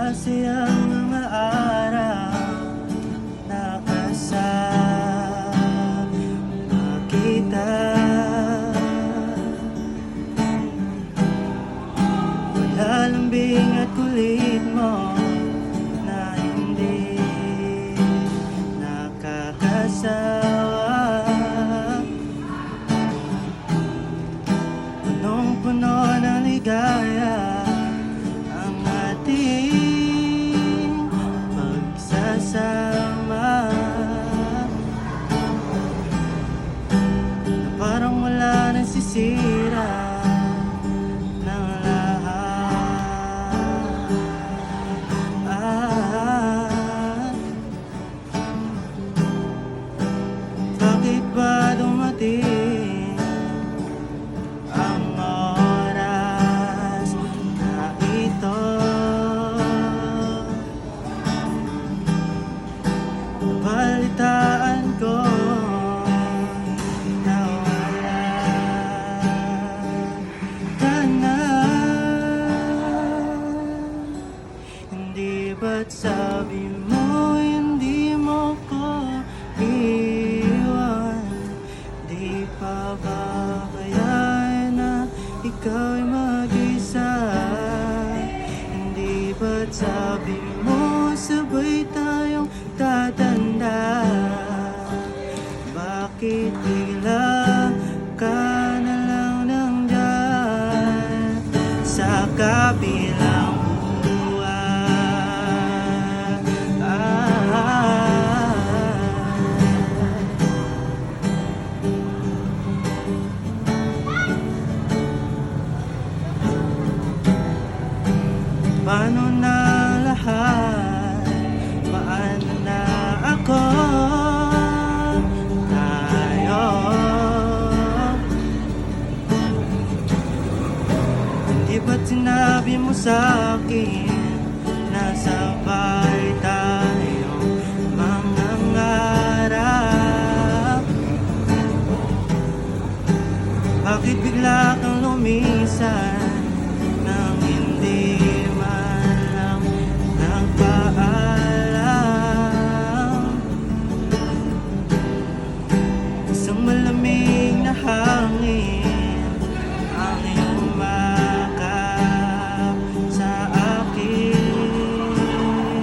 Masayang mga araw na kasama kita. Malalambing at kulit mo na hindi nakakasawa. Punong-puno ng ligaya ang ating pagsasama, na parang wala nang sisira ng lahat. Bakit ba dumating ang oras na ito? Balitaan ko na wala ka na. Hindi ba't sabi mo hindi mo ko iwan? Di pa ba kaya na ikaw'y mag-isa? Hindi ba't sabi mo sabay tayong tatanda? Bakit bigla